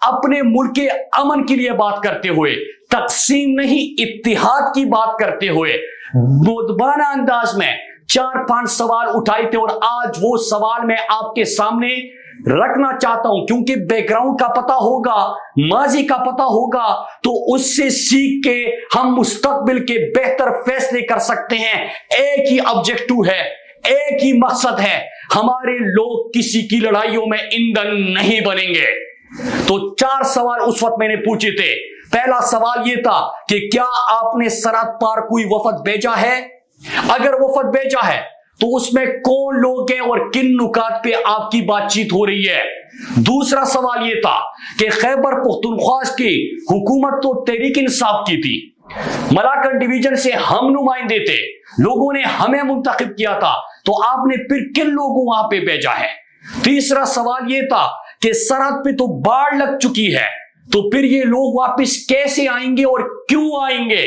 اپنے ملک کے امن کے لیے بات کرتے ہوئے، تقسیم نہیں اتحاد کی بات کرتے ہوئے مؤدبانہ انداز میں 4-5 سوال اٹھائے تھے، اور آج وہ سوال میں آپ کے سامنے رکھنا چاہتا ہوں، کیونکہ بیک گراؤنڈ کا پتہ ہوگا، ماضی کا پتہ ہوگا، تو اس سے سیکھ کے ہم مستقبل کے بہتر فیصلے کر سکتے ہیں۔ ایک ہی آبجیکٹو ہے، ایک ہی مقصد ہے، ہمارے لوگ کسی کی لڑائیوں میں ایندھن نہیں بنیں گے۔ تو 4 سوال اس وقت میں نے پوچھے تھے۔ پہلا سوال یہ تھا کہ کیا آپ نے سرحد پار کوئی وفد بھیجا ہے؟ اگر وفد بھیجا ہے تو اس میں کون لوگ ہیں اور کن نکات پہ آپ کی بات چیت ہو رہی ہے؟ دوسرا سوال یہ تھا کہ خیبر پختونخوا کی حکومت تو تحریک انصاف کی تھی، ملاکنڈ ڈویژن سے ہم نمائندے تھے، لوگوں نے ہمیں منتخب کیا تھا، تو آپ نے پھر کن لوگوں وہاں پہ بھیجا ہے؟ تیسرا سوال یہ تھا کہ سرحد پہ تو باڑ لگ چکی ہے، تو پھر یہ لوگ واپس کیسے آئیں گے اور کیوں آئیں گے؟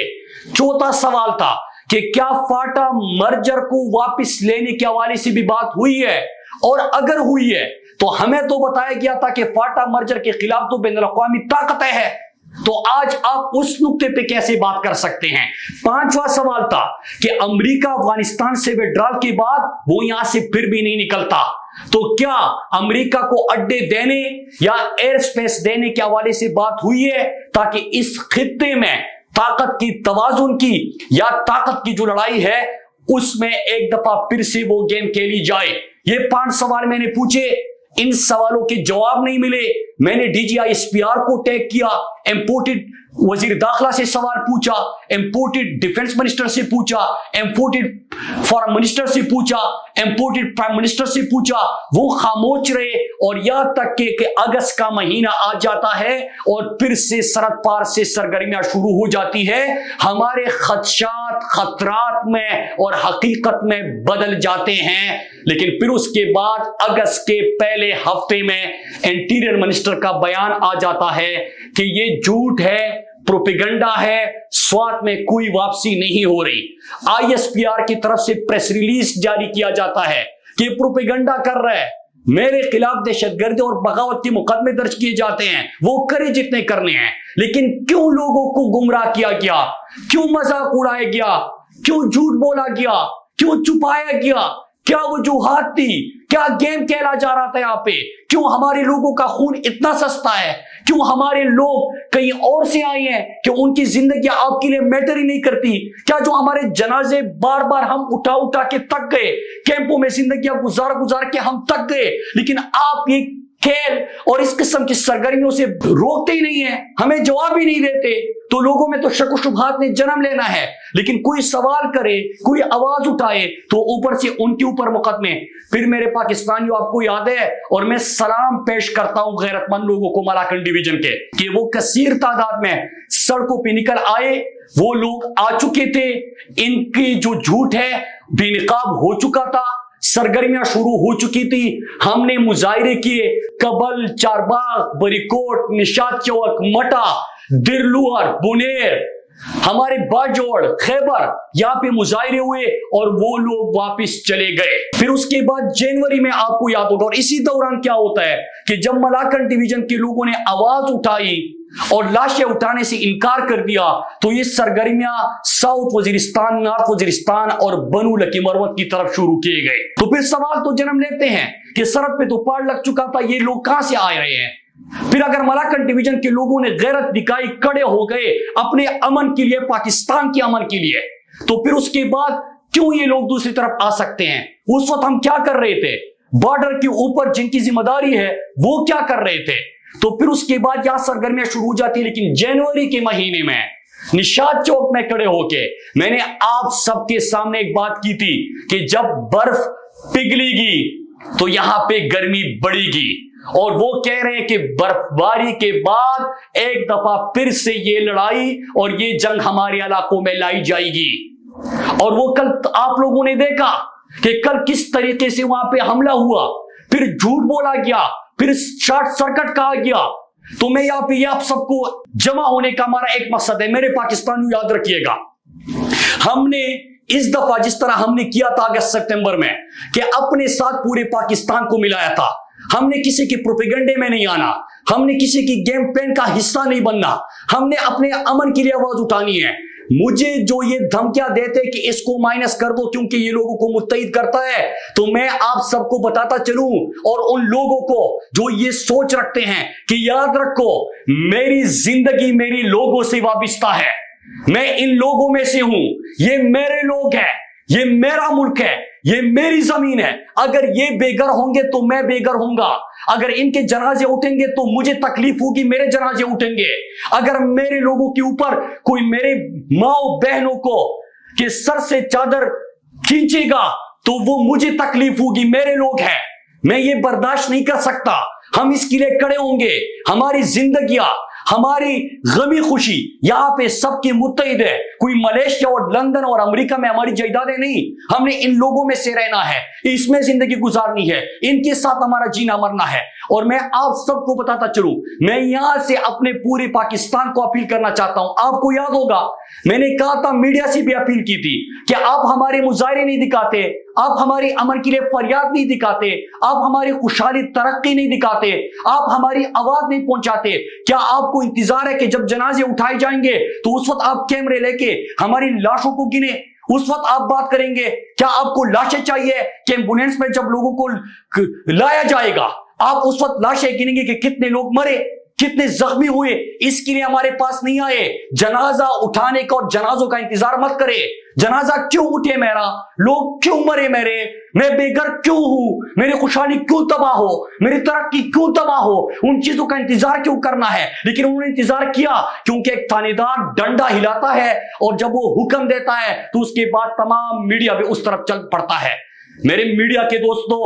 چوتھا سوال تھا کہ کیا فاٹا مرجر کو واپس لینے کے حوالے سے بھی بات ہوئی ہے، اور اگر ہوئی ہے تو ہمیں تو بتایا گیا تھا کہ فاٹا مرجر کے خلاف تو بین الاقوامی طاقتیں ہے، تو آج آپ اس نقطے پہ کیسے بات کر سکتے ہیں؟ پانچواں سوال تھا کہ امریکہ افغانستان سے وڈرال کے بعد وہ یہاں سے پھر بھی نہیں نکلتا، تو کیا امریکہ کو اڈے دینے یا ایئر سپیس دینے کے حوالے سے بات ہوئی ہے تاکہ اس خطے میں طاقت کی توازن کی یا طاقت کی جو لڑائی ہے اس میں ایک دفعہ پھر سے وہ گیم کھیلی جائے؟ یہ 5 سوال میں نے پوچھے، ان سوالوں کے جواب نہیں ملے۔ میں نے D G I S P R کو ٹیگ کیا، امپورٹڈ وزیر داخلہ سے سوال پوچھا، امپورٹڈ ڈیفنس منسٹر سے پوچھا، امپورٹڈ فارم منسٹر سے پوچھا، امپورٹڈ پرائم منسٹر سے پوچھا، وہ خاموش رہے، اور یہاں تک کہ اگست کا مہینہ آ جاتا ہے اور پھر سے سرحد پار سے سرگرمیاں شروع ہو جاتی ہے، ہمارے خدشات خطرات میں اور حقیقت میں بدل جاتے ہیں، لیکن پھر اس کے بعد اگست کے پہلے ہفتے میں انٹیریئر منسٹر کا بیان آ جاتا ہے کہ یہ جھوٹ ہے، پروپیگنڈا ہے، سوات میں کوئی واپسی نہیں ہو رہی۔ آئی ایس پی آر کی طرف سے پریس ریلیز جاری کیا جاتا ہے کہ پروپیگنڈا کر رہا ہے، میرے خلاف دہشت گردی اور بغاوت کے مقدمے درج کیے جاتے ہیں، وہ کرے جتنے کرنے ہیں، لیکن کیوں لوگوں کو گمراہ کیا گیا، کیوں مذاق اڑایا گیا، کیوں جھوٹ بولا گیا، کیوں چھپایا گیا، کیا وجوہات تھی، کیا گیم کھیلا جا رہا تھا یہاں پہ، کیوں ہمارے لوگوں کا خون اتنا سستا ہے، کیوں ہمارے لوگ کہیں اور سے آئے ہیں کہ ان کی زندگی آپ کے لیے میٹر ہی نہیں کرتی، کیا جو ہمارے جنازے بار بار ہم اٹھا کے تک گئے، کیمپوں میں زندگیاں گزار کے ہم تک گئے، لیکن آپ یہ کھیل اور اس قسم کی سرگرمیوں سے روکتے ہی نہیں ہیں، ہمیں جواب ہی نہیں دیتے، تو لوگوں میں تو شک و شبہات نے جنم لینا ہے، لیکن کوئی سوال کرے، کوئی آواز اٹھائے تو اوپر سے ان کے اوپر مقدمے۔ پھر میرے پاکستانیوں، آپ کو یاد ہے، اور میں سلام پیش کرتا ہوں غیرت مند لوگوں کو ملاکنڈ ڈویژن کے، کہ وہ کثیر تعداد میں سڑکوں پہ نکل آئے، وہ لوگ آ چکے تھے، ان کی جو جھوٹ ہے بے نقاب ہو چکا تھا، سرگرمیاں شروع ہو چکی تھی، ہم نے مظاہرے کیے، کبل، چارباغ، بریکوٹ، نشاط چوک، مٹا، درلوار، بنیر، ہمارے باجوڑ، خیبر، یہاں پہ مظاہرے ہوئے اور وہ لوگ واپس چلے گئے۔ پھر اس کے بعد جنوری میں آپ کو یاد ہوگا، اور اسی دوران کیا ہوتا ہے کہ جب ملاکنڈ ڈویژن کے لوگوں نے آواز اٹھائی اور لاشیں اٹھانے سے انکار کر دیا، تو یہ سرگرمیاں ساؤتھ وزیرستان، نارتھ وزیرستان اور بنو لکی مروت کی طرف شروع کیے گئے۔ تو پھر سوال تو جنم لیتے ہیں کہ سرحد پہ تو پاڑ لگ چکا تھا، یہ لوگ کہاں سے آ رہے ہیں؟ پھر اگر ملاکنڈ ڈویژن کے لوگوں نے غیرت دکھائی، کڑے ہو گئے اپنے امن کے لیے، پاکستان کے امن کے لیے، تو پھر اس کے بعد کیوں یہ لوگ دوسری طرف آ سکتے ہیں؟ اس وقت ہم کیا کر رہے تھے؟ بارڈر کے اوپر جن کی ذمہ داری ہے وہ کیا کر رہے تھے؟ تو پھر اس کے بعد یہاں سرگرمیاں شروع ہو جاتی، لیکن جنوری کے مہینے میں نشاط چوک میں کھڑے ہو کے میں نے آپ سب کے سامنے ایک بات کی تھی کہ جب برف پگھلے گی تو یہاں پہ گرمی بڑھے گی، اور وہ کہہ رہے ہیں کہ برف باری کے بعد ایک دفعہ پھر سے یہ لڑائی اور یہ جنگ ہمارے علاقوں میں لائی جائے گی۔ اور وہ کل آپ لوگوں نے دیکھا کہ کل کس طریقے سے وہاں پہ حملہ ہوا، پھر جھوٹ بولا گیا، پھر شارٹ سرکٹ کہا گیا۔ تو میں یہاں پہ یہ آپ سب کو جمع ہونے کا ہمارا ایک مقصد ہے، میرے پاکستانیوں یاد رکھیے گا، ہم نے اس دفعہ جس طرح ہم نے کیا تھا اگست سپتمبر میں کہ اپنے ساتھ پورے پاکستان کو ملایا تھا، ہم نے کسی کے پروپیگنڈے میں نہیں آنا، ہم نے کسی کی گیم پلان کا حصہ نہیں بننا, ہم نے اپنے امن کے لیے آواز اٹھانی ہے. مجھے جو یہ دھمکیاں دیتے کہ اس کو مائنس کر دو کیونکہ یہ لوگوں کو متحد کرتا ہے, تو میں آپ سب کو بتاتا چلوں, اور ان لوگوں کو جو یہ سوچ رکھتے ہیں کہ یاد رکھو میری زندگی میری لوگوں سے وابستہ ہے, میں ان لوگوں میں سے ہوں, یہ میرے لوگ ہیں, یہ میرا ملک ہے, یہ میری زمین ہے. اگر یہ بے گھر ہوں گے تو میں بے گھر ہوں گا, اگر ان کے جنازے اٹھیں گے تو مجھے تکلیف ہوگی, میرے جنازے اٹھیں گے. اگر میرے لوگوں کے اوپر کوئی میرے ماں بہنوں کو کہ سر سے چادر کھینچے گا تو وہ مجھے تکلیف ہوگی, میرے لوگ ہیں, میں یہ برداشت نہیں کر سکتا. ہم اس کے لیے کھڑے ہوں گے. ہماری زندگیاں, ہماری غمی خوشی یہاں پہ سب کے متحد ہے. کوئی ملیشیا اور لندن اور امریکہ میں ہماری جائیدادیں نہیں, ہم نے ان لوگوں میں سے رہنا ہے, اس میں زندگی گزارنی ہے, ان کے ساتھ ہمارا جینا مرنا ہے. اور میں آپ سب کو بتاتا چلوں, میں یہاں سے اپنے پورے پاکستان کو اپیل کرنا چاہتا ہوں. آپ کو یاد ہوگا میں نے کہا تھا, میڈیا سے بھی اپیل کی تھی کہ آپ ہمارے مظاہرے نہیں دکھاتے, آپ ہماری امن کے لیے فریاد نہیں دکھاتے, آپ ہماری خوشحالی ترقی نہیں دکھاتے, آپ ہماری آواز نہیں پہنچاتے. کیا آپ کو انتظار ہے کہ جب جنازے اٹھائے جائیں گے تو اس وقت آپ کیمرے لے کے ہماری لاشوں کو گنے, اس وقت آپ بات کریں گے؟ کیا آپ کو لاشیں چاہیے کہ ایمبولینس میں جب لوگوں کو لایا جائے گا آپ اس وقت لاشیں گنیں گے کہ کتنے لوگ مرے, کتنے زخمی ہوئے؟ اس کے لیے ہمارے پاس نہیں آئے. جنازہ اٹھانے کا اور جنازوں کا انتظار مت کرے. جنازہ کیوں اٹھے میرا, لوگ کیوں مرے میرے, میں بے گھر کیوں ہوں, میری خوشحالی کیوں تباہ ہو, میری ترقی کیوں تباہ ہو, ان چیزوں کا انتظار کیوں کرنا ہے؟ لیکن انہوں نے انتظار کیا کیونکہ ایک تھانے دار ڈنڈا ہلاتا ہے اور جب وہ حکم دیتا ہے تو اس کے بعد تمام میڈیا بھی اس طرف چل پڑتا ہے. میرے میڈیا کے دوستو,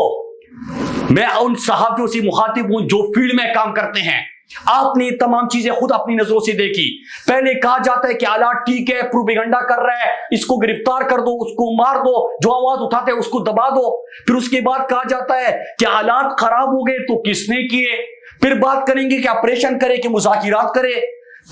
میں ان صحافیوں سے مخاطب ہوں جو فیلڈ میں کام کرتے ہیں. آپ نے تمام چیزیں خود اپنی نظروں سے دیکھی. پہلے کہا جاتا ہے کہ آلات ٹھیک ہے, پروپیگنڈا کر رہا ہے, اس کو گرفتار کر دو, اس کو مار دو, جو آواز اٹھاتے ہیں اس کو دبا دو. پھر اس کے بعد کہا جاتا ہے کہ آلات خراب ہو گئے تو کس نے کیے. پھر بات کریں گے کہ آپریشن کرے کہ مذاکرات کرے.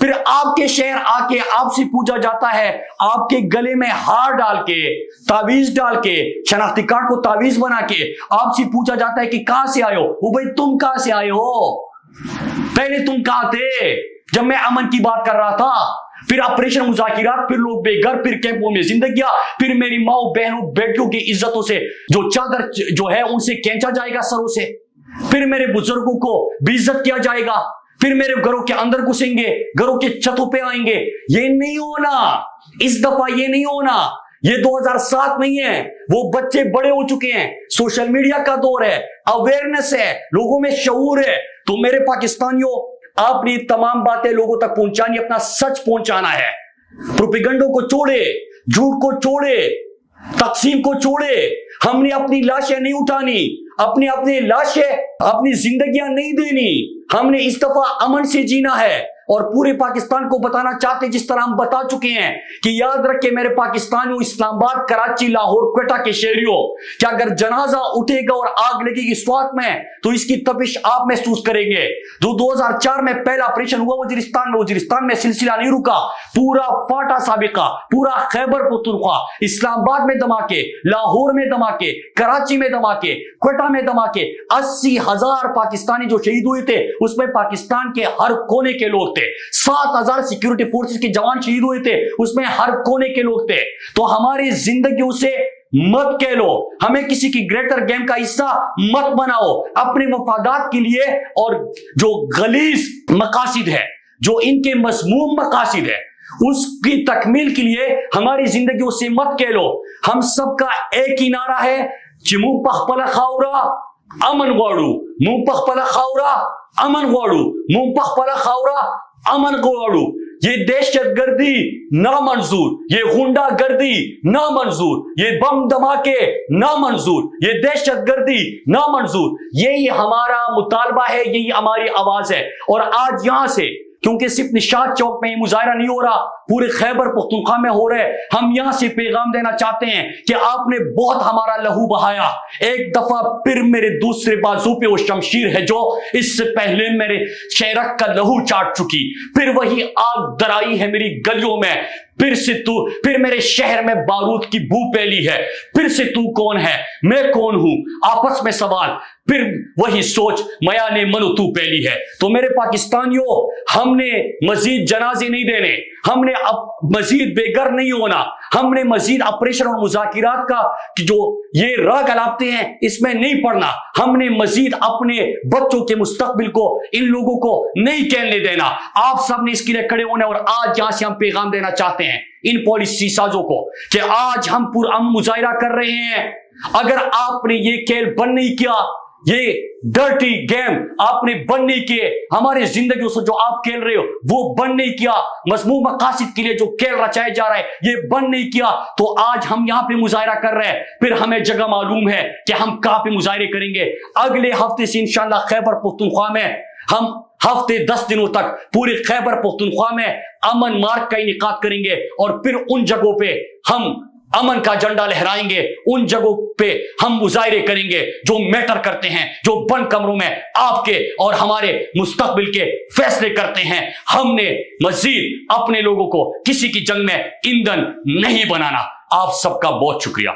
پھر آپ کے شہر آ کے آپ سے پوچھا جاتا ہے, آپ کے گلے میں ہار ڈال کے, تعویذ ڈال کے, شناختی کارڈ کو تعویذ بنا کے آپ سے پوچھا جاتا ہے کہ کہاں سے آئے ہو. وہ بھائی تم کہاں سے آئے ہو, پہلے تم کہاں تھے جب میں امن کی بات کر رہا تھا؟ پھر آپریشن مذاکرات, پھر لوگ بے گھر, پھر کیمپوں میں زندگیاں, پھر میری ماں بہنوں بیٹیوں کی عزتوں سے جو چادر جو ہے ان سے کھینچا جائے گا سروں سے, پھر میرے بزرگوں کو بے عزت کیا جائے گا, پھر میرے گھروں کے اندر گھسیں گے, گھروں کے چھتوں پہ آئیں گے. یہ نہیں ہونا, اس دفعہ یہ نہیں ہونا. یہ 2007 نہیں ہے, وہ بچے بڑے ہو چکے ہیں, سوشل میڈیا کا دور ہے, اویئرنس ہے, لوگوں میں شعور ہے. تو میرے پاکستانیوں, آپ نے تمام باتیں لوگوں تک پہنچانی, اپنا سچ پہنچانا ہے. پروپیگنڈوں کو چھوڑے, جھوٹ کو چھوڑے, تقسیم کو چھوڑے. ہم نے اپنی لاشیں نہیں اٹھانی, اپنی لاشیں, اپنی زندگیاں نہیں دینی. ہم نے اس دفعہ امن سے جینا ہے اور پورے پاکستان کو بتانا چاہتے, جس طرح ہم بتا چکے ہیں کہ یاد رکھے میرے پاکستانیوں, اسلام آباد, کراچی, لاہور, کوئٹہ کے شہریوں, کہ اگر جنازہ اٹھے گا اور آگ لگے گی سوات میں تو اس کی تپش آپ محسوس کریں گے. جو 2004 میں پہلا آپریشن ہوا وزیرستان میں سلسلہ نہیں رکا, پورا فاٹا سابقہ, پورا خیبر پختونخوا, اسلام آباد میں دھماکے, لاہور میں دھماکے, کراچی میں دھماکے, کوئٹہ میں دھماکے. 80,000 پاکستانی جو شہید ہوئے تھے اس میں پاکستان کے ہر کونے کے لوگ تھے. 7,000 سیکیورٹی فورسز کے جوان شہید ہوئے تھے, اس میں ہر کونے کے لوگ تھے. تو ہماری زندگیوں سے مت کہہ لو, ہمیں کسی کی گریٹر گیم کا حصہ مت بناؤ. اپنے مفادات کے لیے اور جو غلیظ مقاصد ہے, جو ان کے مذموم مقاصد ہے, اس کی تکمیل کے لیے ہماری زندگیوں سے مت کہہ لو. ہم سب کا ایک ہی نعرہ ہے, چمو پخپلا خاورا امن غواړو, مون پخپلا خاورا امن غواړو, مون پخپلا خاورا امن غواړو. یہ دہشت گردی نامنظور, یہ غنڈہ گردی نامنظور, یہ بم دھماکے نامنظور, یہ دہشت گردی نامنظور. یہی ہمارا مطالبہ ہے, یہی ہماری آواز ہے. اور آج یہاں سے, کیونکہ صرف نشاط چوک میں مظاہرہ نہیں ہو رہا, پورے خیبر پختونخوا میں ہو رہے, ہم یہاں سے پیغام دینا چاہتے ہیں کہ آپ نے بہت ہمارا لہو بہایا. ایک دفعہ پھر میرے دوسرے بازو پہ وہ شمشیر ہے جو اس سے پہلے میرے شہرک کا لہو چاٹ چکی, پھر وہی آگ درائی ہے میری گلیوں میں. پھر میرے شہر میں بارود کی بو پھیلی ہے. پھر سے تو کون ہے, میں کون ہوں, آپس میں سوال. پھر وہی سوچ میاں منو تو پہلی ہے۔ تو میرے پاکستانیوں، ہم نے مزید جنازے نہیں دینے، ہم نے اب مزید بے گھر نہیں ہونا، ہم نے مزید آپریشن اور مذاکرات کا جو یہ راگ الاپتے ہیں اس میں نہیں پڑنا، ہم نے مزید اپنے بچوں کے مستقبل کو ان لوگوں کو نہیں کہنے دینا۔ آپ سب نے اس کے لیے کھڑے ہونا، اور آج یہاں سے ہم پیغام دینا چاہتے ہیں ان پالیسی سازوں کو کہ آج ہم پرامن مظاہرہ کر رہے ہیں۔ اگر آپ نے یہ کھیل بند نہیں کیا، یہ ڈرٹی گیم آپ نے بند نہیں کیے، ہمارے زندگیوں سے جو آپ کھیل رہے ہو وہ بند نہیں کیا، مذموم مقاصد کے لیے جو کھیل رچایا جا رہا ہے یہ بند نہیں کیا، تو آج ہم یہاں پہ مظاہرہ کر رہے ہیں۔ پھر ہمیں جگہ معلوم ہے کہ ہم کہاں پہ مظاہرے کریں گے۔ اگلے ہفتے سے انشاءاللہ خیبر پختونخوا میں ہم ہفتے 10 دنوں تک پورے خیبر پختونخوا میں امن مارچ کا انعقاد کریں گے، اور پھر ان جگہوں پہ ہم امن کا جھنڈا لہرائیں گے، ان جگہوں پہ ہم مظاہرے کریں گے جو میٹر کرتے ہیں، جو بند کمروں میں آپ کے اور ہمارے مستقبل کے فیصلے کرتے ہیں۔ ہم نے مزید اپنے لوگوں کو کسی کی جنگ میں ایندھن نہیں بنانا۔ آپ سب کا بہت شکریہ۔